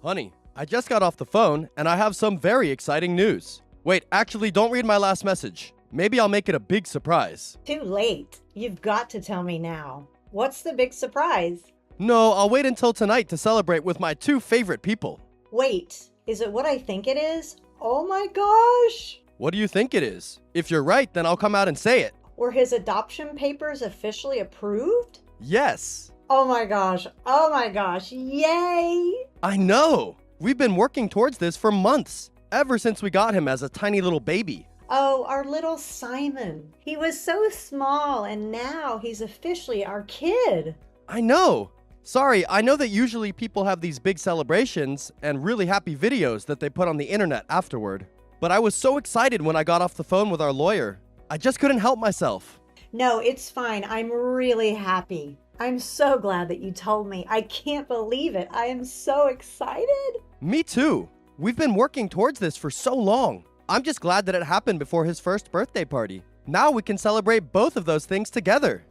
Honey, I just got off the phone and I have some very exciting news. Wait, actually, don't read my last message. Maybe I'll make it a big surprise. Too late. You've got to tell me now. What's the big surprise? No, I'll wait until tonight to celebrate with my two favorite people. Wait, is it what I think it is? Oh my gosh! What do you think it is? If you're right, then I'll come out and say it. Were his adoption papers officially approved? Yes. Oh my gosh, yay! I know. We've been working towards this for months, ever since we got him as a tiny little baby. Oh, our little Simon. He was so small and now he's officially our kid. I know. Sorry, I know that usually people have these big celebrations and really happy videos that they put on the internet afterward. But I was so excited when I got off the phone with our lawyer. I just couldn't help myself. No, it's fine. I'm really happy. I'm so glad that you told me. I can't believe it. I am so excited. Me too. We've been working towards this for so long. I'm just glad that it happened before his first birthday party. Now we can celebrate both of those things together.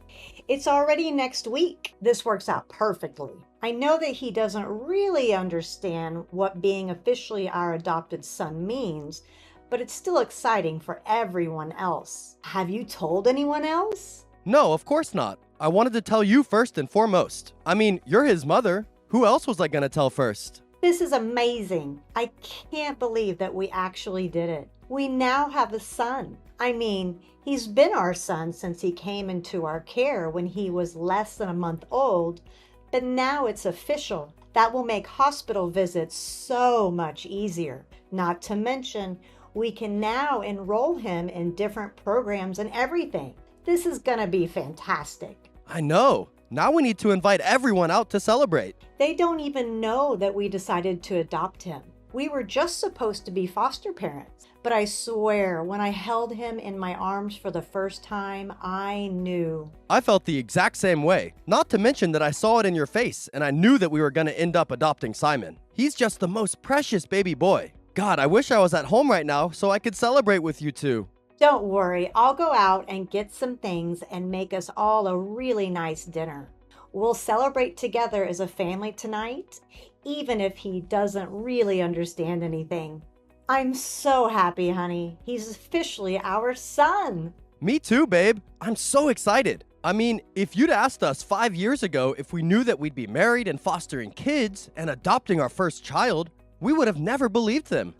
It's already next week. This works out perfectly. I know that he doesn't really understand what being officially our adopted son means, but it's still exciting for everyone else. Have you told anyone else? No, of course not. I wanted to tell you first and foremost. I mean, you're his mother. Who else was I gonna tell first? This is amazing. I can't believe that we actually did it. We now have a son. I mean, he's been our son since he came into our care when he was less than a month old, but now it's official. That will make hospital visits so much easier. Not to mention, we can now enroll him in different programs and everything. This is gonna be fantastic. I know. Now we need to invite everyone out to celebrate. They don't even know that we decided to adopt him. We were just supposed to be foster parents. But I swear, when I held him in my arms for the first time, I knew. I felt the exact same way. Not to mention that I saw it in your face, and I knew that we were going to end up adopting Simon. He's just the most precious baby boy. God, I wish I was at home right now so I could celebrate with you two. Don't worry, I'll go out and get some things and make us all a really nice dinner. We'll celebrate together as a family tonight, even if he doesn't really understand anything. I'm so happy, honey. He's officially our son. Me too, babe. I'm so excited. I mean, if you'd asked us 5 years ago if we knew that we'd be married and fostering kids and adopting our first child, we would have never believed them.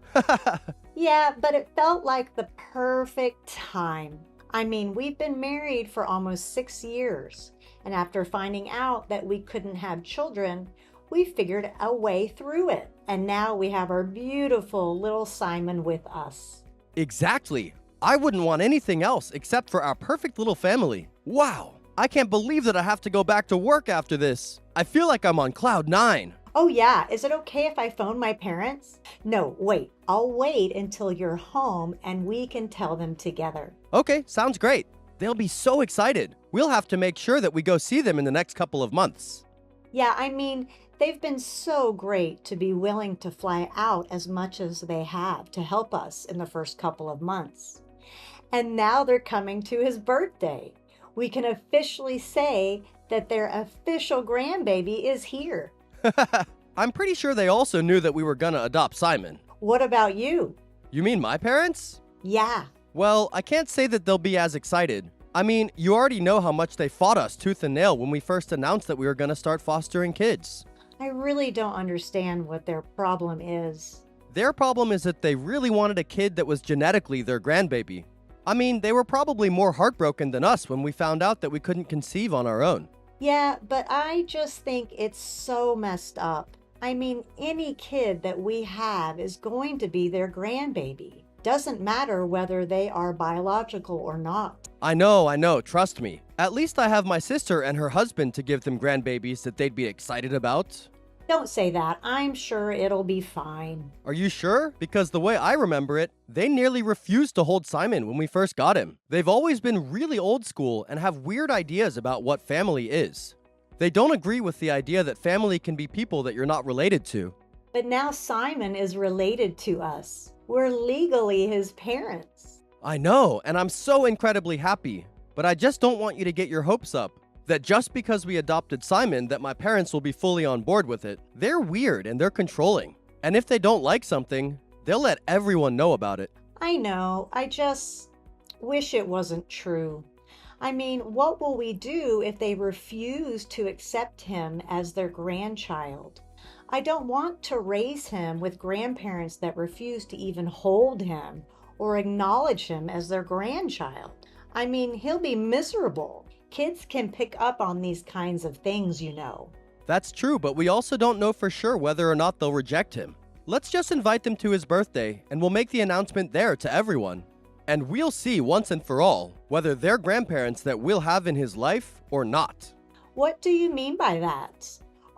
Yeah, but it felt like the perfect time. I mean, we've been married for almost 6 years, and after finding out that we couldn't have children, we figured a way through it. And now we have our beautiful little Simon with us. Exactly. I wouldn't want anything else except for our perfect little family. Wow. I can't believe that I have to go back to work after this. I feel like I'm on cloud 9. Oh yeah, is it okay if I phone my parents? No, wait. I'll wait until you're home and we can tell them together. Okay, sounds great. They'll be so excited. We'll have to make sure that we go see them in the next couple of months. Yeah, I mean, they've been so great to be willing to fly out as much as they have to help us in the first couple of months. And now they're coming to his birthday. We can officially say that their official grandbaby is here. I'm pretty sure they also knew that we were gonna adopt Simon. What about you? You mean my parents? Yeah. Well, I can't say that they'll be as excited. I mean, you already know how much they fought us tooth and nail when we first announced that we were gonna start fostering kids. I really don't understand what their problem is. Their problem is that they really wanted a kid that was genetically their grandbaby. I mean, they were probably more heartbroken than us when we found out that we couldn't conceive on our own. Yeah, but I just think it's so messed up. I mean, any kid that we have is going to be their grandbaby. Doesn't matter whether they are biological or not. I know, trust me. At least I have my sister and her husband to give them grandbabies that they'd be excited about. Don't say that. I'm sure it'll be fine. Are you sure? Because the way I remember it, they nearly refused to hold Simon when we first got him. They've always been really old school and have weird ideas about what family is. They don't agree with the idea that family can be people that you're not related to. But now Simon is related to us. We're legally his parents. I know, and I'm so incredibly happy. But I just don't want you to get your hopes up. That just because we adopted Simon that my parents will be fully on board with it. They're weird and they're controlling. And if they don't like something, they'll let everyone know about it. I know, I just wish it wasn't true. I mean, what will we do if they refuse to accept him as their grandchild? I don't want to raise him with grandparents that refuse to even hold him or acknowledge him as their grandchild. I mean, he'll be miserable. Kids can pick up on these kinds of things, you know. That's true, but we also don't know for sure whether or not they'll reject him. Let's just invite them to his birthday, and we'll make the announcement there to everyone. And we'll see once and for all whether they're grandparents that we'll have in his life or not. What do you mean by that?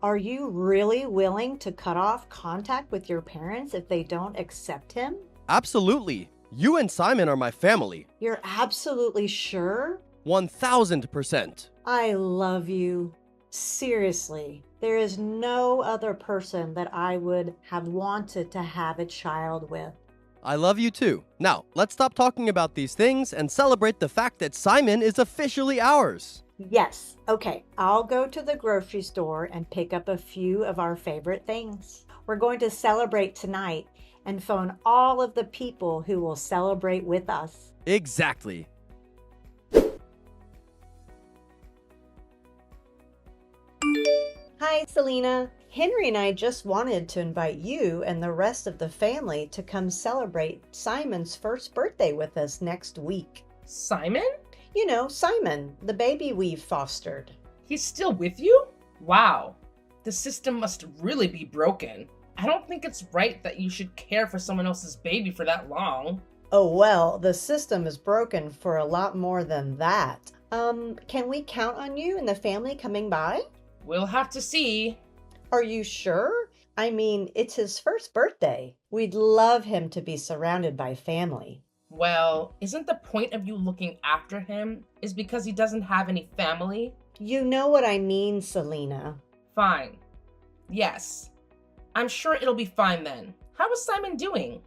Are you really willing to cut off contact with your parents if they don't accept him? Absolutely. You and Simon are my family. You're absolutely sure? 1000%. I love you. Seriously, there is no other person that I would have wanted to have a child with. I love you too. Now, let's stop talking about these things and celebrate the fact that Simon is officially ours. Yes, okay, I'll go to the grocery store and pick up a few of our favorite things. We're going to celebrate tonight and phone all of the people who will celebrate with us. Exactly. Hi, Selena. Henry and I just wanted to invite you and the rest of the family to come celebrate Simon's first birthday with us next week. Simon? You know, Simon, the baby we've fostered. He's still with you? Wow. The system must really be broken. I don't think it's right that you should care for someone else's baby for that long. Oh, well, the system is broken for a lot more than that. Can we count on you and the family coming by? We'll have to see. Are you sure? I mean, it's his first birthday. We'd love him to be surrounded by family. Well, isn't the point of you looking after him is because he doesn't have any family? You know what I mean, Selena. Fine. Yes. I'm sure it'll be fine then. How is Simon doing?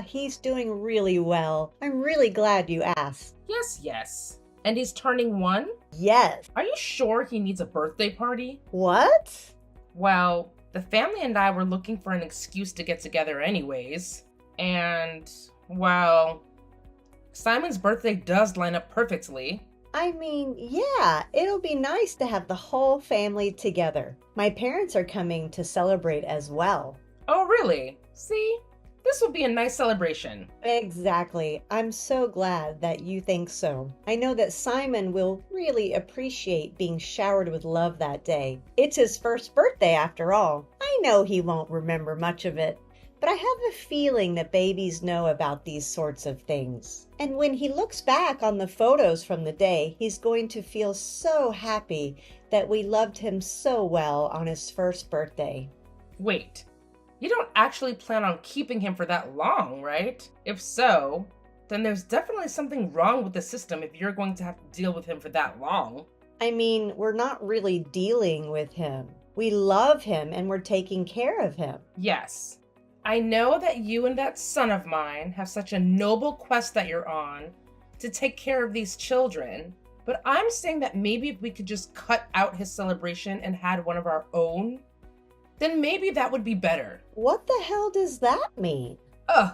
He's doing really well. I'm really glad you asked. Yes. And he's turning 1? Yes. Are you sure he needs a birthday party? What? Well, the family and I were looking for an excuse to get together anyways. And, well, Simon's birthday does line up perfectly. I mean, yeah, it'll be nice to have the whole family together. My parents are coming to celebrate as well. Oh, really? See? This will be a nice celebration. Exactly. I'm so glad that you think so. I know that Simon will really appreciate being showered with love that day. It's his first birthday after all. I know he won't remember much of it, but I have a feeling that babies know about these sorts of things. And when he looks back on the photos from the day, he's going to feel so happy that we loved him so well on his first birthday. Wait. You don't actually plan on keeping him for that long, right? If so, then there's definitely something wrong with the system if you're going to have to deal with him for that long. I mean, we're not really dealing with him. We love him and we're taking care of him. Yes. I know that you and that son of mine have such a noble quest that you're on to take care of these children, but I'm saying that maybe if we could just cut out his celebration and had one of our own, then maybe that would be better. What the hell does that mean? Ugh.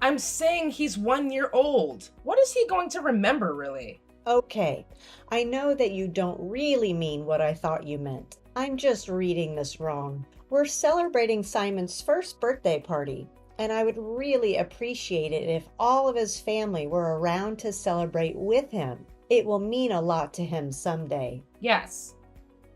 I'm saying he's 1 year old. What is he going to remember, really? Okay, I know that you don't really mean what I thought you meant. I'm just reading this wrong. We're celebrating Simon's first birthday party, and I would really appreciate it if all of his family were around to celebrate with him. It will mean a lot to him someday. Yes.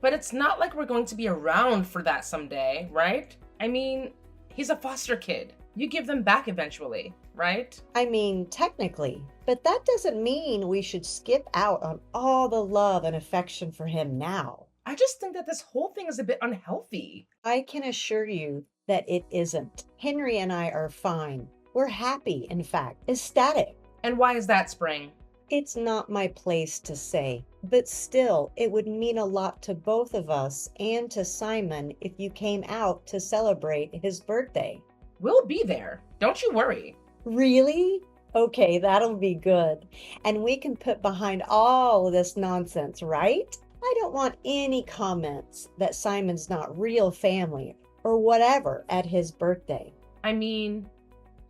But it's not like we're going to be around for that someday, right? I mean, he's a foster kid. You give them back eventually, right? I mean, technically, but that doesn't mean we should skip out on all the love and affection for him now. I just think that this whole thing is a bit unhealthy. I can assure you that it isn't. Henry and I are fine. We're happy, in fact, ecstatic. And why is that, Spring? It's not my place to say, but still, it would mean a lot to both of us and to Simon if you came out to celebrate his birthday. We'll be there. Don't you worry. Really? Okay, that'll be good. And we can put behind all of this nonsense, right? I don't want any comments that Simon's not real family or whatever at his birthday. I mean,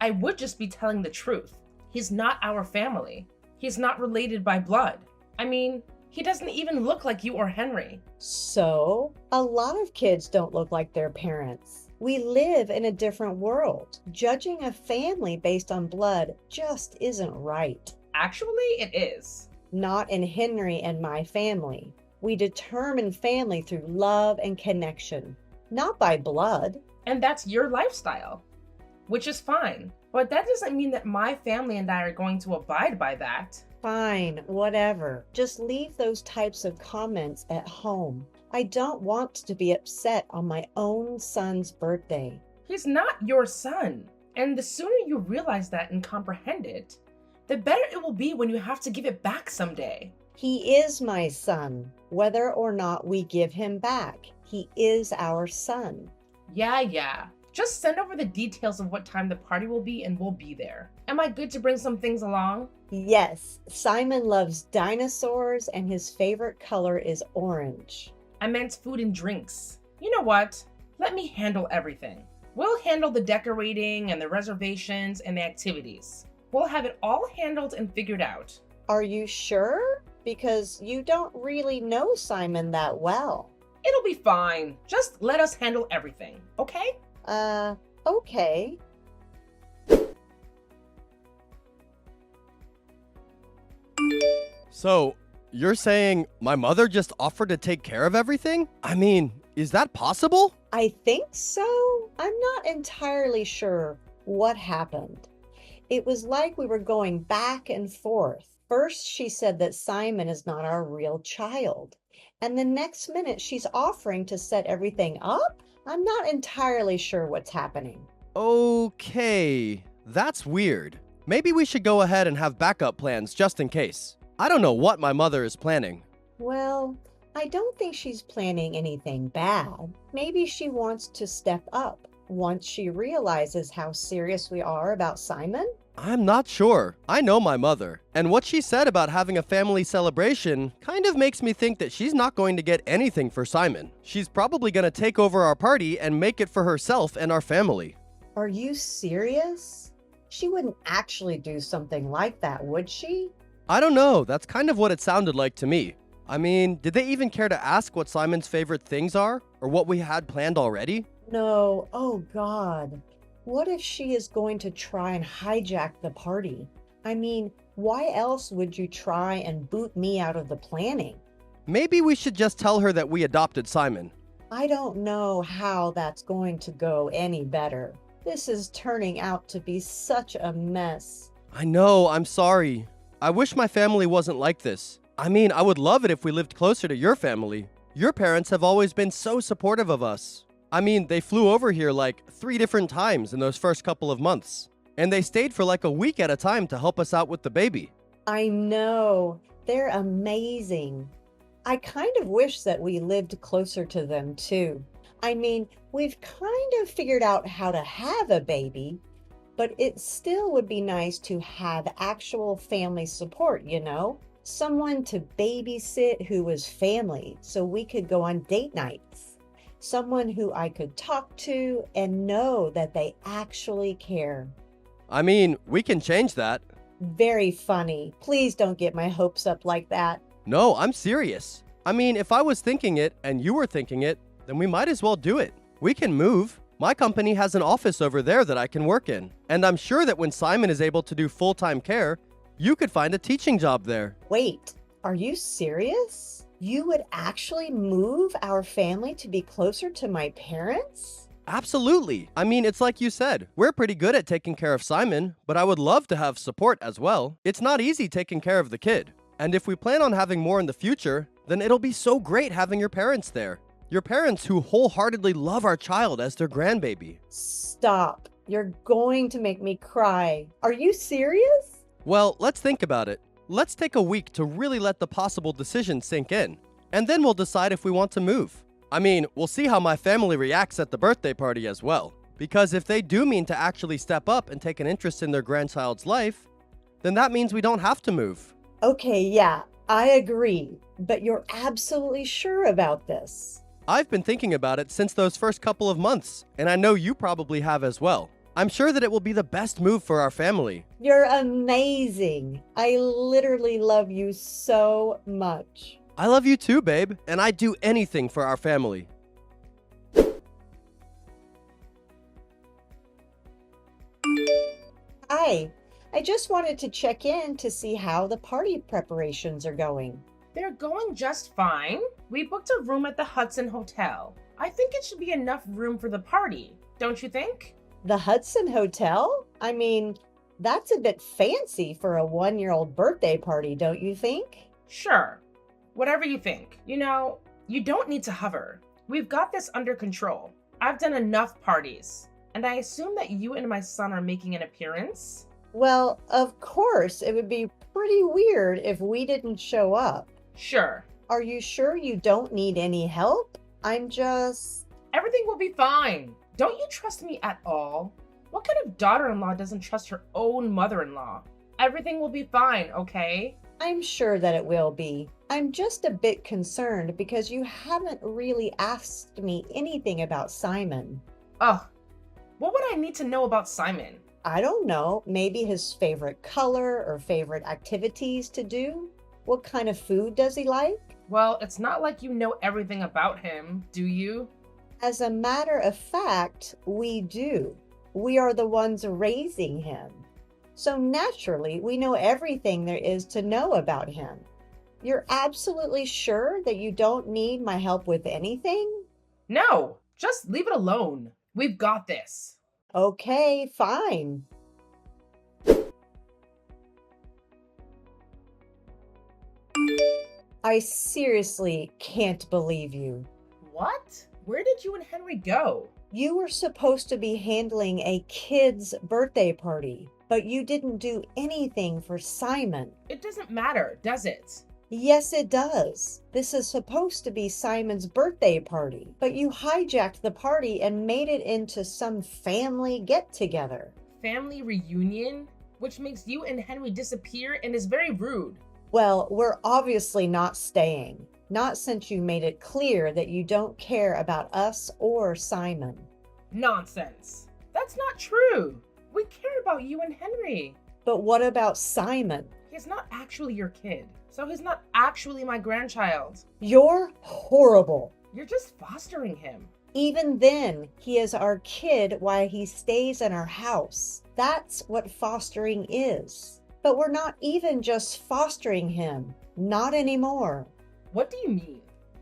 I would just be telling the truth. He's not our family. He's not related by blood. I mean, he doesn't even look like you or Henry. So, a lot of kids don't look like their parents. We live in a different world. Judging a family based on blood just isn't right. Actually, it is. Not in Henry and my family. We determine family through love and connection, not by blood. And that's your lifestyle, which is fine. But that doesn't mean that my family and I are going to abide by that. Fine, whatever. Just leave those types of comments at home. I don't want to be upset on my own son's birthday. He's not your son. And the sooner you realize that and comprehend it, the better it will be when you have to give it back someday. He is my son. Whether or not we give him back, he is our son. Yeah. Just send over the details of what time the party will be and we'll be there. Am I good to bring some things along? Yes, Simon loves dinosaurs and his favorite color is orange. I meant food and drinks. You know what? Let me handle everything. We'll handle the decorating and the reservations and the activities. We'll have it all handled and figured out. Are you sure? Because you don't really know Simon that well. It'll be fine. Just let us handle everything, okay? Okay. So, you're saying my mother just offered to take care of everything? I mean, is that possible? I think so. I'm not entirely sure what happened. It was like we were going back and forth. First, she said that Simon is not our real child. And the next minute, she's offering to set everything up? I'm not entirely sure what's happening. Okay, that's weird. Maybe we should go ahead and have backup plans just in case. I don't know what my mother is planning. Well, I don't think she's planning anything bad. Maybe she wants to step up once she realizes how serious we are about Simon. I'm not sure. I know my mother, and what she said about having a family celebration kind of makes me think that she's not going to get anything for Simon. She's probably going to take over our party and make it for herself and our family. Are you serious? She wouldn't actually do something like that, would she? I don't know. That's kind of what it sounded like to me. I mean, did they even care to ask what Simon's favorite things are? Or what we had planned already? No. Oh, God. What if she is going to try and hijack the party? I mean, why else would you try and boot me out of the planning? Maybe we should just tell her that we adopted Simon. I don't know how that's going to go any better. This is turning out to be such a mess. I know, I'm sorry. I wish my family wasn't like this. I mean, I would love it if we lived closer to your family. Your parents have always been so supportive of us. I mean, they flew over here like 3 different times in those first couple of months. And they stayed for like a week at a time to help us out with the baby. I know. They're amazing. I kind of wish that we lived closer to them too. I mean, we've kind of figured out how to have a baby, but it still would be nice to have actual family support, you know? Someone to babysit who was family so we could go on date nights. Someone who I could talk to and know that they actually care. I mean, we can change that. Very funny. Please don't get my hopes up like that. No, I'm serious. I mean, if I was thinking it and you were thinking it, then we might as well do it. We can move. My company has an office over there that I can work in. And I'm sure that when Simon is able to do full-time care, you could find a teaching job there. Wait, are you serious? You would actually move our family to be closer to my parents? Absolutely. I mean, it's like you said, we're pretty good at taking care of Simon, but I would love to have support as well. It's not easy taking care of the kid. And if we plan on having more in the future, then it'll be so great having your parents there. Your parents who wholeheartedly love our child as their grandbaby. Stop. You're going to make me cry. Are you serious? Well, let's think about it. Let's take a week to really let the possible decision sink in. And then we'll decide if we want to move. I mean, we'll see how my family reacts at the birthday party as well. Because if they do mean to actually step up and take an interest in their grandchild's life, then that means we don't have to move. Okay, yeah, I agree. But you're absolutely sure about this? I've been thinking about it since those first couple of months, and I know you probably have as well. I'm sure that it will be the best move for our family. You're amazing. I literally love you so much. I love you too, babe, and I'd do anything for our family. Hi. I just wanted to check in to see how the party preparations are going. They're going just fine. We booked a room at the Hudson Hotel. I think it should be enough room for the party, don't you think? The Hudson Hotel? I mean, that's a bit fancy for a 1-year-old birthday party, don't you think? Sure. Whatever you think. You know, you don't need to hover. We've got this under control. I've done enough parties. And I assume that you and my son are making an appearance? Well, of course, it would be pretty weird if we didn't show up. Sure. Are you sure you don't need any help? Everything will be fine. Don't you trust me at all? What kind of daughter-in-law doesn't trust her own mother-in-law? Everything will be fine, okay? I'm sure that it will be. I'm just a bit concerned because you haven't really asked me anything about Simon. Ugh. What would I need to know about Simon? I don't know, maybe his favorite color or favorite activities to do? What kind of food does he like? Well, it's not like you know everything about him, do you? As a matter of fact, we do. We are the ones raising him. So naturally, we know everything there is to know about him. You're absolutely sure that you don't need my help with anything? No, just leave it alone. We've got this. Okay, fine. I seriously can't believe you. What? Where did you and Henry go? You were supposed to be handling a kid's birthday party, but you didn't do anything for Simon. It doesn't matter, does it? Yes, it does. This is supposed to be Simon's birthday party, but you hijacked the party and made it into some family get-together. Family reunion? Which makes you and Henry disappear and is very rude. Well, we're obviously not staying. Not since you made it clear that you don't care about us or Simon. Nonsense. That's not true. We care about you and Henry. But what about Simon? He's not actually your kid, so he's not actually my grandchild. You're horrible. You're just fostering him. Even then, he is our kid while he stays in our house. That's what fostering is. But we're not even just fostering him. Not anymore. What do you mean?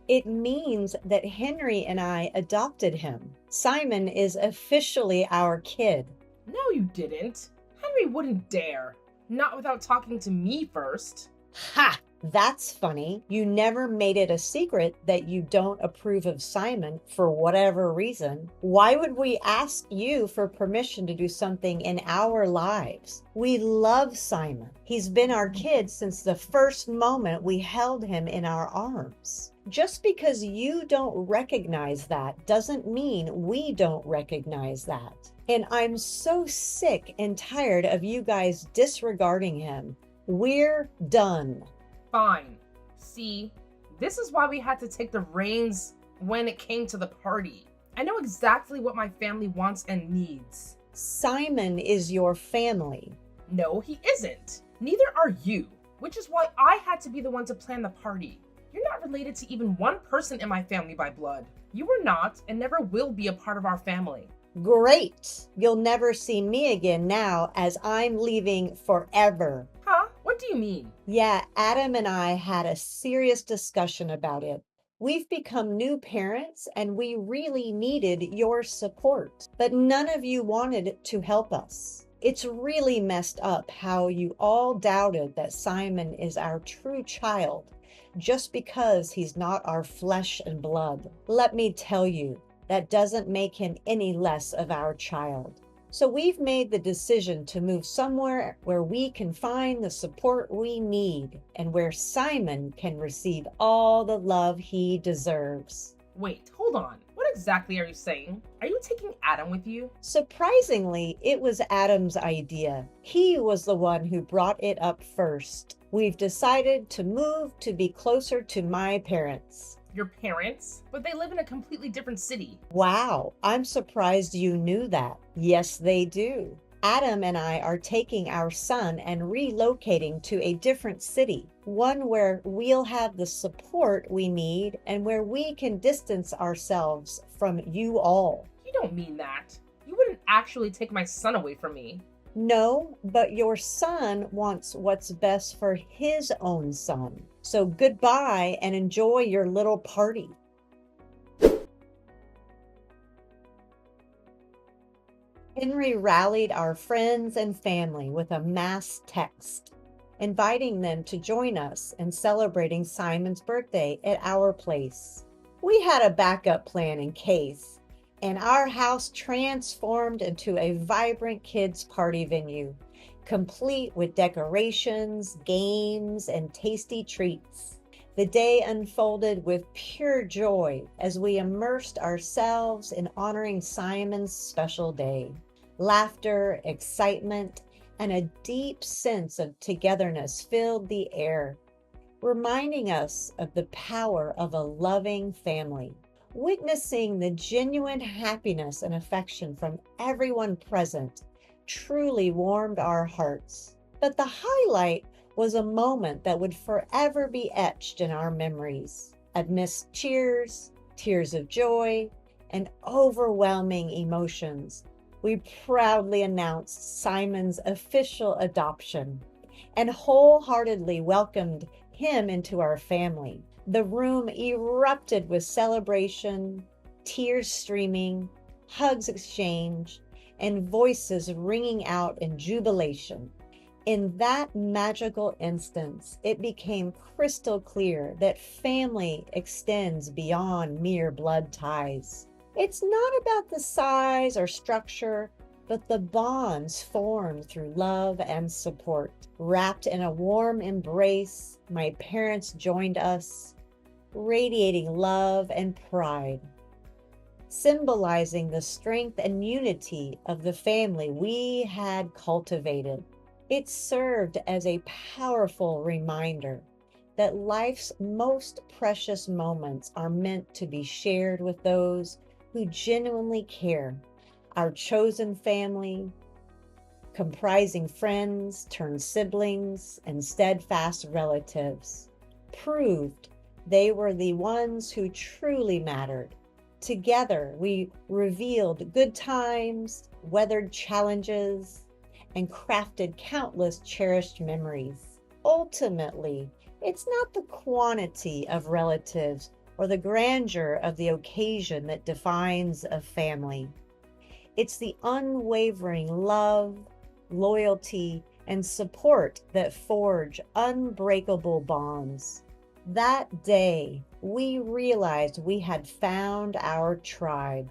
It means that Henry and I adopted him. Simon is officially our kid. No, you didn't. Henry wouldn't dare. Not without talking to me first. Ha! That's funny. You never made it a secret that you don't approve of Simon for whatever reason. Why would we ask you for permission to do something in our lives? We love Simon. He's been our kid since the first moment we held him in our arms. Just because you don't recognize that doesn't mean we don't recognize that. And I'm so sick and tired of you guys disregarding him. We're done. Fine. See, this is why we had to take the reins when it came to the party. I know exactly what my family wants and needs. Simon is your family. No, he isn't. Neither are you, which is why I had to be the one to plan the party. You're not related to even one person in my family by blood. You are not and never will be a part of our family. Great. You'll never see me again now as I'm leaving forever. Huh? What do you mean? Yeah, Adam and I had a serious discussion about it. We've become new parents and we really needed your support, but none of you wanted to help us. It's really messed up how you all doubted that Simon is our true child just because he's not our flesh and blood. Let me tell you, that doesn't make him any less of our child. So we've made the decision to move somewhere where we can find the support we need and where Simon can receive all the love he deserves. Wait, hold on. What exactly are you saying? Are you taking Adam with you? Surprisingly, it was Adam's idea. He was the one who brought it up first. We've decided to move to be closer to my parents. your parents, but they live in a completely different city. Wow, I'm surprised you knew that. Yes, they do. Adam and I are taking our son and relocating to a different city, one where we'll have the support we need and where we can distance ourselves from you all. You don't mean that. You wouldn't actually take my son away from me. No, but your son wants what's best for his own son. So goodbye and enjoy your little party. Henry rallied our friends and family with a mass text, inviting them to join us in celebrating Simon's birthday at our place. We had a backup plan in case, and our house transformed into a vibrant kids' party venue, complete with decorations, games, and tasty treats. The day unfolded with pure joy as we immersed ourselves in honoring Simon's special day. Laughter, excitement, and a deep sense of togetherness filled the air, reminding us of the power of a loving family. Witnessing the genuine happiness and affection from everyone present truly warmed our hearts. But the highlight was a moment that would forever be etched in our memories. Amidst cheers, tears of joy, and overwhelming emotions, we proudly announced Simon's official adoption and wholeheartedly welcomed him into our family. The room erupted with celebration, tears streaming, hugs exchanged, and voices ringing out in jubilation. In that magical instance, it became crystal clear that family extends beyond mere blood ties. It's not about the size or structure, but the bonds formed through love and support. Wrapped in a warm embrace, my parents joined us, radiating love and pride, symbolizing the strength and unity of the family we had cultivated. It served as a powerful reminder that life's most precious moments are meant to be shared with those who genuinely care. Our chosen family, comprising friends turned siblings and steadfast relatives, proved they were the ones who truly mattered. Together, we revealed good times, weathered challenges, and crafted countless cherished memories. Ultimately, it's not the quantity of relatives or the grandeur of the occasion that defines a family. It's the unwavering love, loyalty, and support that forge unbreakable bonds. That day, we realized we had found our tribe,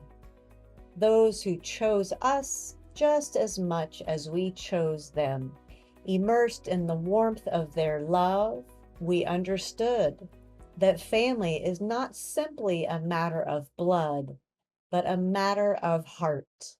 those who chose us just as much as we chose them. Immersed in the warmth of their love, we understood that family is not simply a matter of blood, but a matter of heart.